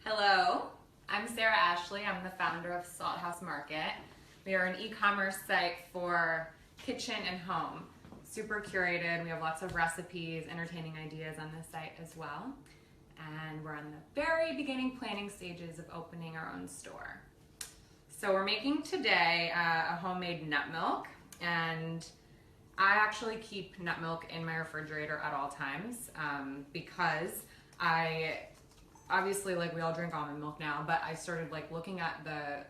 Hello, I'm Sarah Ashley. I'm the founder of Salt House Market. We are an e-commerce site for kitchen and home. Super curated. We have lots of recipes, entertaining ideas on this site as well. And we're in the very beginning planning stages of opening our own store. So we're making today a homemade nut milk, and I actually keep nut milk in my refrigerator at all times because obviously, like, we all drink almond milk now, but I started like looking at the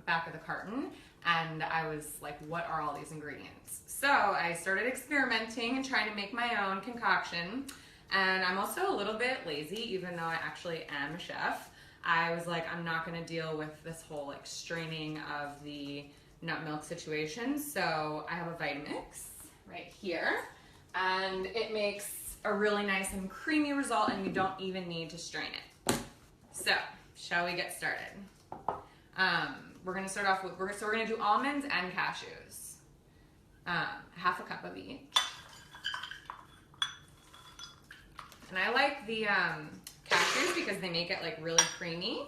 back of the carton, and I was like, what are all these ingredients? So I started experimenting and trying to make my own concoction. And I'm also a little bit lazy, even though I actually am a chef. I was like, I'm not gonna deal with this whole like straining of the nut milk situation. So I have a Vitamix right here, and it makes a really nice and creamy result, and you don't even need to strain it. So, shall we get started? We're gonna start off with, we're gonna do almonds and cashews. Half a cup of each. And I like the cashews because they make it like really creamy,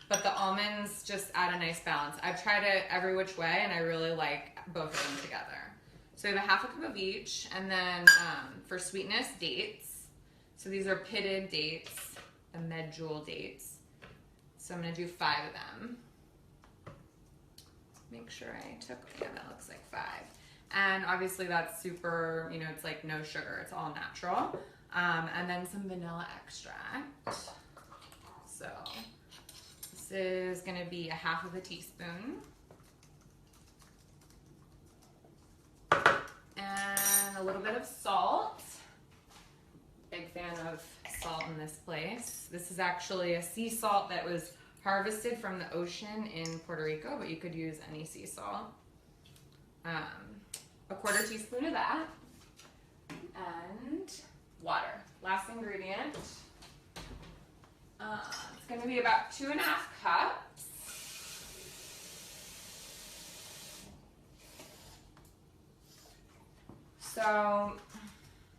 but the almonds just add a nice balance. I've tried it every which way, and I really like both of them together. So we have a half a cup of each, and then for sweetness, dates. So these are pitted dates, the medjool dates. So I'm gonna do 5 of them. Make sure I took, yeah, that looks like 5. And obviously that's super, you know, it's like no sugar, it's all natural. And then some vanilla extract. So this is gonna be a half of a teaspoon. And a little bit of salt. Big fan of salt in this place. This is actually a sea salt that was harvested from the ocean in Puerto Rico, but you could use any sea salt. A quarter teaspoon of that. And water. Last ingredient. It's going to be about 2.5 cups. So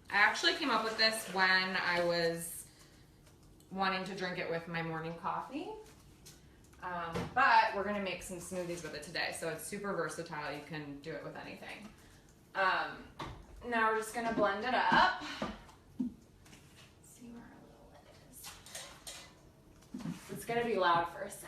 I actually came up with this when I was wanting to drink it with my morning coffee. But we're gonna make some smoothies with it today, so it's super versatile. You can do it with anything. Now we're just gonna blend it up. See where our little lid is. It's gonna be loud for a sec.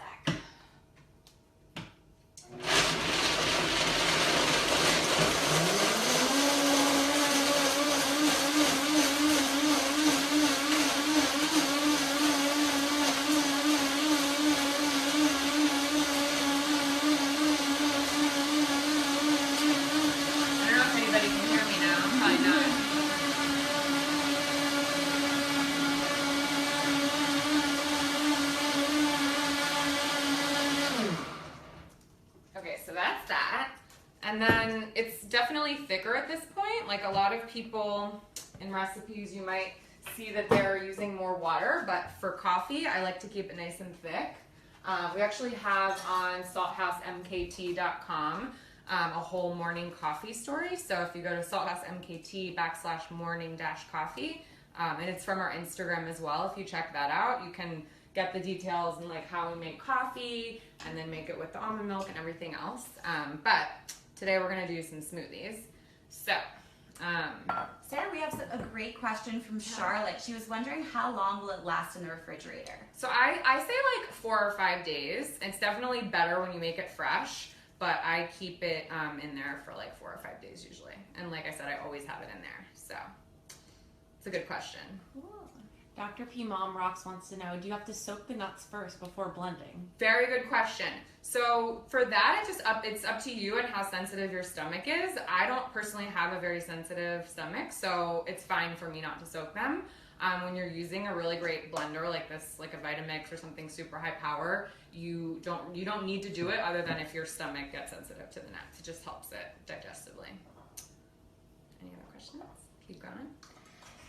And then it's definitely thicker at this point. Like a lot of people in recipes, you might see that they're using more water, but for coffee, I like to keep it nice and thick. We actually have on salthousemkt.com a whole morning coffee story. So if you go to salthousemkt/morning-coffee, and it's from our Instagram as well. If you check that out, you can get the details and like how we make coffee and then make it with the almond milk and everything else. But today we're gonna do some smoothies. So, Sarah, we have a great question from Charlotte. She was wondering how long will it last in the refrigerator? So I say like 4 or 5 days. It's definitely better when you make it fresh, but I keep it in there for like 4 or 5 days usually. And like I said, I always have it in there. So it's a good question. Cool. Dr. P Mom Rocks wants to know, do you have to soak the nuts first before blending? Very good question. So for that, it's up to you and how sensitive your stomach is. I don't personally have a very sensitive stomach, so it's fine for me not to soak them. When you're using a really great blender like this, like a Vitamix or something super high power, you don't need to do it other than if your stomach gets sensitive to the nuts. It just helps it digestively. Any other questions? Keep going.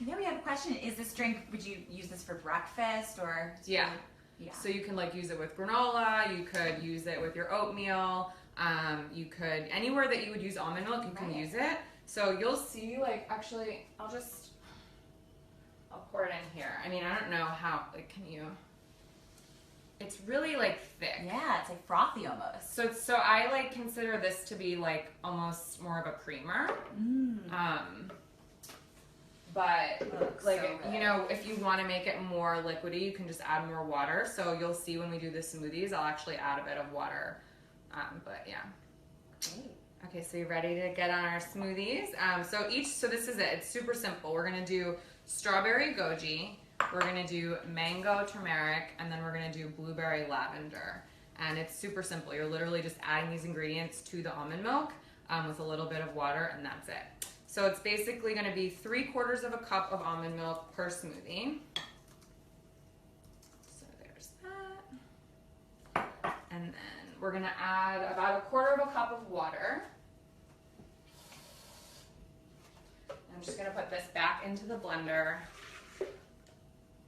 Yeah, we have a question. Is this drink, would you use this for breakfast or? Yeah. So you can like use it with granola, you could use it with your oatmeal, you could, anywhere that you would use almond milk, you can use it. So you'll see, like, actually, I'll pour it in here. I mean, I don't know how, like, can you? it's really like thick. Yeah, it's like frothy almost. So I like consider this to be like almost more of a creamer. But like, so you know, if you want to make it more liquidy, you can just add more water. So you'll see when we do the smoothies, I'll actually add a bit of water. But yeah. Okay, so you're ready to get on our smoothies. So this is it. It's super simple. We're gonna do strawberry goji, we're gonna do mango turmeric, and then we're gonna do blueberry lavender. And it's super simple. You're literally just adding these ingredients to the almond milk with a little bit of water, and that's it. So it's basically gonna be 3/4 of a cup of almond milk per smoothie. So there's that. And then we're gonna add about 1/4 of a cup of water. I'm just gonna put this back into the blender.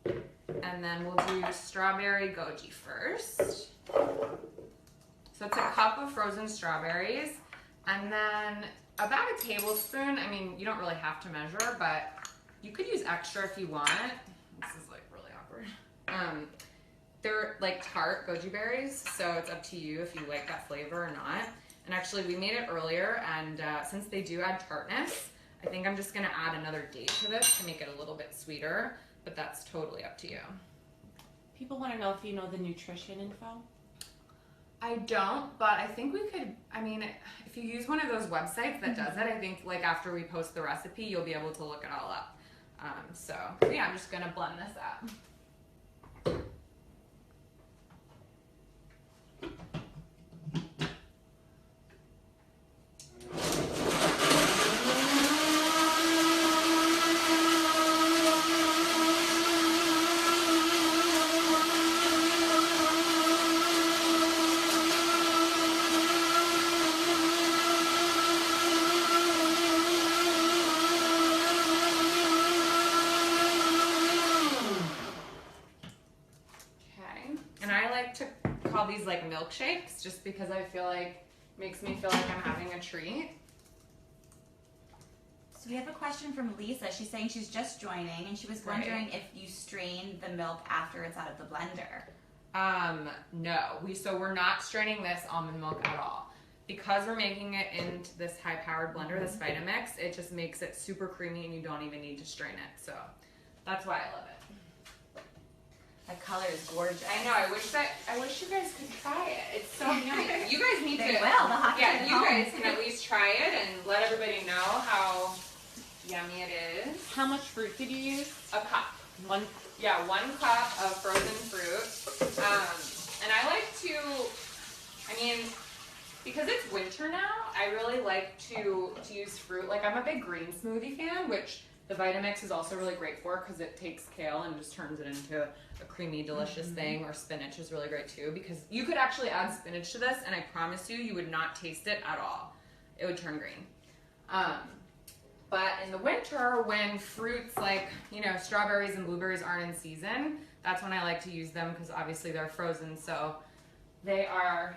And then we'll do strawberry goji first. So it's a cup of frozen strawberries. And then about a tablespoon, I mean, you don't really have to measure, but you could use extra if you want. This is like really awkward. They're like tart goji berries, so it's up to you if you like that flavor or not. And actually we made it earlier, and since they do add tartness, I think I'm just gonna add another date to this to make it a little bit sweeter, but that's totally up to you. People want to know if you know the nutrition info. I don't, but I think we could, I mean, if you use one of those websites that does it, I think like after we post the recipe, you'll be able to look it all up. So yeah, I'm just gonna blend this up. Call these like milkshakes just because I feel like makes me feel like I'm having a treat. So we have a question from Lisa. She's saying she's just joining, and she was wondering if you strain the milk after it's out of the blender. No, we're not straining this almond milk at all. Because we're making it into this high-powered blender, this Vitamix, it just makes it super creamy and you don't even need to strain it. So that's why I love it. The color is gorgeous. I know. I wish you guys could try it. It's so yummy. You guys need to. They will. They'll have to Yeah, you home. guys can at least try it and let everybody know how yummy it is. How much fruit did you use? A cup. 1 cup of frozen fruit. And I like to, I mean, because it's winter now, I really like to use fruit. Like, I'm a big green smoothie fan, which the Vitamix is also really great for because it takes kale and just turns it into a creamy, delicious thing. Or spinach is really great too, because you could actually add spinach to this and I promise you would not taste it at all. It would turn green. But in the winter, when fruits like, strawberries and blueberries aren't in season, that's when I like to use them because obviously they're frozen. So they are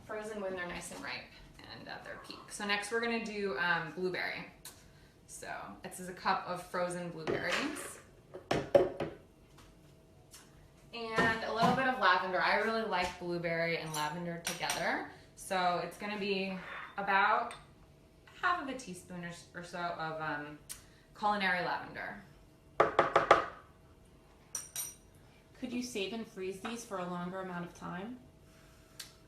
frozen when they're nice and ripe and at their peak. So next we're gonna do blueberry. So this is a cup of frozen blueberries. And a little bit of lavender. I really like blueberry and lavender together. So it's gonna be about half of a teaspoon or so of culinary lavender. Could you save and freeze these for a longer amount of time?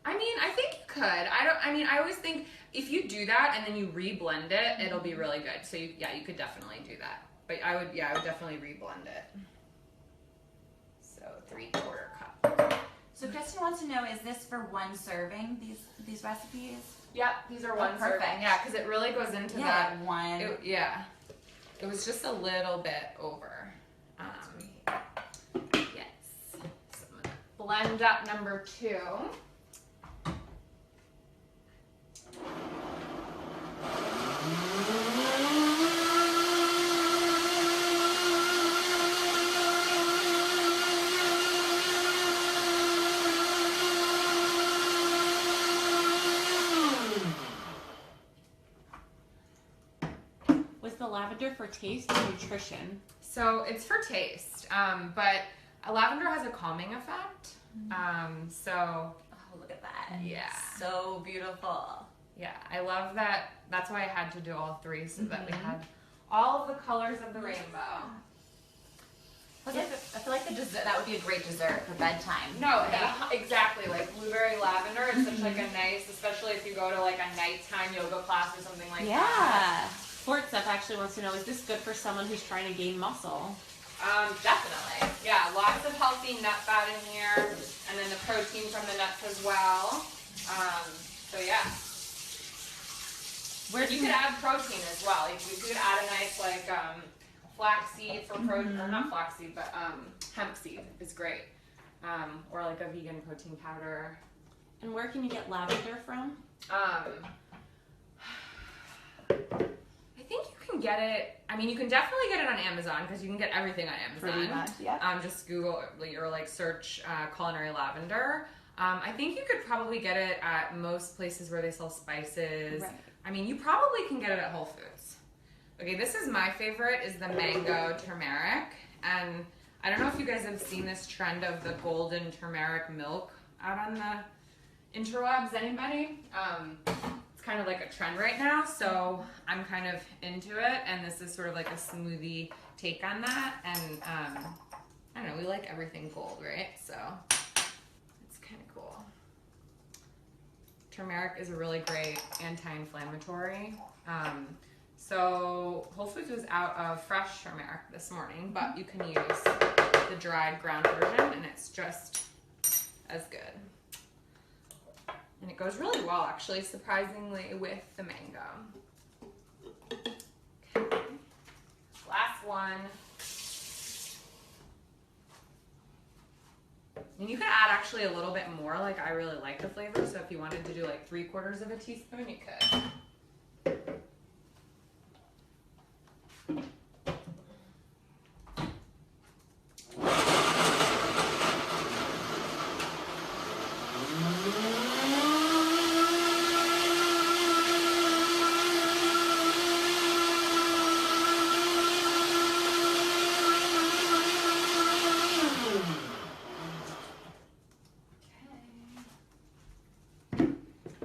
I mean, I think you could. I always think if you do that and then you re-blend it, it'll be really good. So you could definitely do that. But I would definitely re-blend it. So 3/4 cup. So Kristen wants to know, is this for one serving, these recipes? Yep, these are one perfect. serving. Yeah, because it really goes into Yeah, that. one. It was just a little bit over. Yes. So I'm gonna blend up number 2. Was the lavender for taste or nutrition? So it's for taste, but lavender has a calming effect. So Oh, look at that. Yeah. So beautiful. yeah, I love that. That's why I had to do all three so that we had all of the colors of the rainbow. I feel like the dessert, that would be a great dessert for bedtime. No, exactly. Like blueberry lavender is such like a nice, especially if you go to like a nighttime yoga class or something like that. Fort Steph actually wants to know, is this good for someone who's trying to gain muscle? Definitely. Yeah, lots of healthy nut fat in here, and then the protein from the nuts as well. So yeah. Where You could add protein as well. You could add a nice like flaxseed for protein, or not flaxseed, but hemp seed is great. Or like a vegan protein powder. And where can you get lavender from? I think you can get it. I mean, you can definitely get it on Amazon because you can get everything on Amazon. Pretty much, yeah. Just Google or like search culinary lavender. I think you could probably get it at most places where they sell spices. Right. I mean, you probably can get it at Whole Foods. Okay, this is my favorite, is the mango turmeric. And I don't know if you guys have seen this trend of the golden turmeric milk out on the interwebs. Anybody? It's kind of like a trend right now, so I'm kind of into it. And this is sort of like a smoothie take on that. And I don't know, we like everything gold, right? So it's kind of cool. Turmeric is a really great anti-inflammatory. So Whole Foods was out of fresh turmeric this morning, but you can use the dried ground version and it's just as good. And it goes really well, actually, surprisingly, with the mango. Okay. Last one. And you could add actually a little bit more, like I really like the flavor, so if you wanted to do like 3/4 of a teaspoon, you could.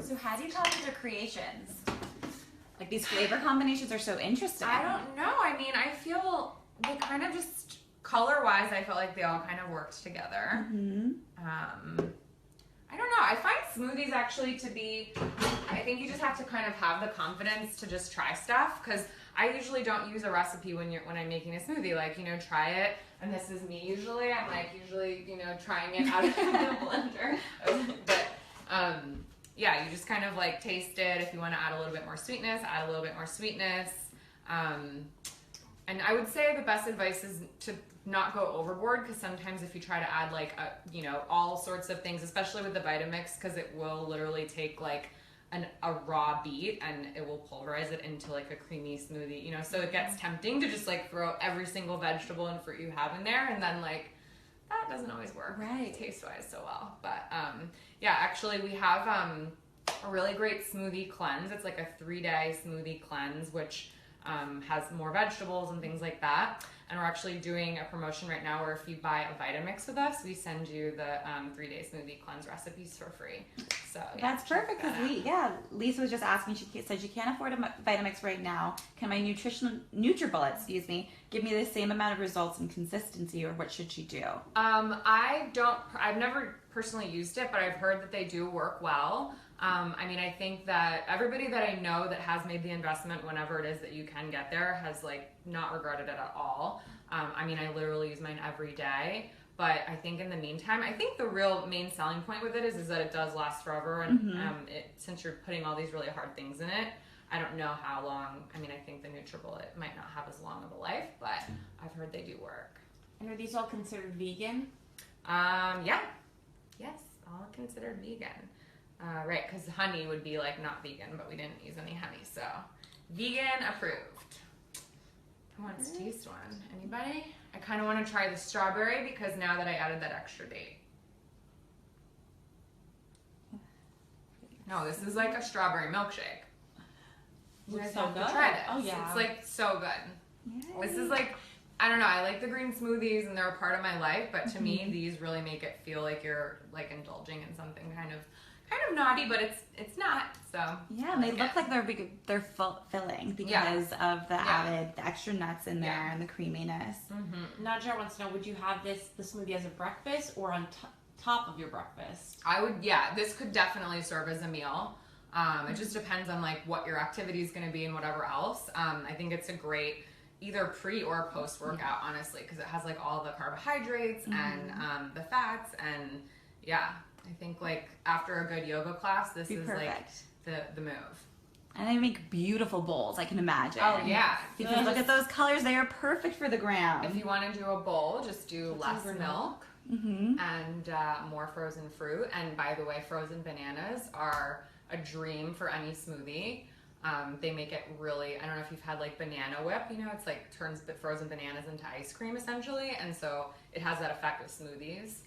So how do you come up with your creations? Like these flavor combinations are so interesting. I don't know. I mean, I feel they kind of just color-wise, I felt like they all kind of worked together. I don't know. I find smoothies actually to be, I think you just have to kind of have the confidence to just try stuff, because I usually don't use a recipe when I'm making a smoothie. Like, you know, try it, and this is me usually. I'm like usually, you know, trying it out of the blender. But yeah, you just kind of like taste it. If you want to add a little bit more sweetness, add a little bit more sweetness. And I would say the best advice is to not go overboard, because sometimes if you try to add like you know, all sorts of things, especially with the Vitamix, because it will literally take like a raw beet and it will pulverize it into like a creamy smoothie, you know, so it gets tempting to just like throw every single vegetable and fruit you have in there, and then like that doesn't always work taste wise so well. But yeah, actually we have a really great smoothie cleanse. It's like a 3-day smoothie cleanse, which has more vegetables and things like that. And we're actually doing a promotion right now where if you buy a Vitamix with us, we send you the 3-day smoothie cleanse recipes for free. So yeah, that's perfect, because Lisa was just asking. She said she can't afford a Vitamix right now. Can my NutriBullet, give me the same amount of results and consistency, or what should she do? I've never personally used it, but I've heard that they do work well. I mean, I think that everybody that I know that has made the investment, whenever it is that you can get there, has like not regretted it at all. I mean, I literally use mine every day, but I think in the meantime, I think the real main selling point with it is that it does last forever. And since you're putting all these really hard things in it, I don't know how long. I mean, I think the NutriBullet might not have as long of a life, but I've heard they do work. And are these all considered vegan? Yeah. Yes, all considered vegan. Right, because honey would be like not vegan, but we didn't use any honey, so vegan approved. Who wants to taste one? Anybody? I kind of want to try the strawberry, because now that I added that extra date. No, this is like a strawberry milkshake. You guys so have good. to try this. Oh yeah, it's like so good. Yay. This is like I don't know. I like the green smoothies and they're a part of my life, but to me, these really make it feel like you're like indulging in something kind of naughty, but it's not. So yeah, and they look like they're filling because of the extra nuts in there and the creaminess. Nadja wants to know: would you have the smoothie as a breakfast or on top of your breakfast? I would. Yeah, this could definitely serve as a meal. It just depends on like what your activity is going to be and whatever else. I think it's a great either pre or post workout, honestly, because it has like all the carbohydrates and the fats, and I think like after a good yoga class, this is perfect. Like the move. And they make beautiful bowls, I can imagine. Oh yeah, because look at those colors; they are perfect for the gram. If you want to do a bowl, just do less milk and more frozen fruit. And by the way, frozen bananas are a dream for any smoothie. They make it really, I don't know if you've had like banana whip, you know, it's like turns frozen bananas into ice cream essentially, and so it has that effect with smoothies.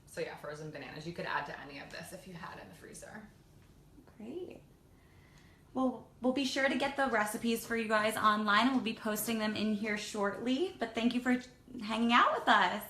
So yeah, frozen bananas, you could add to any of this if you had in the freezer. Great. Well, we'll be sure to get the recipes for you guys online, and we'll be posting them in here shortly, but thank you for hanging out with us.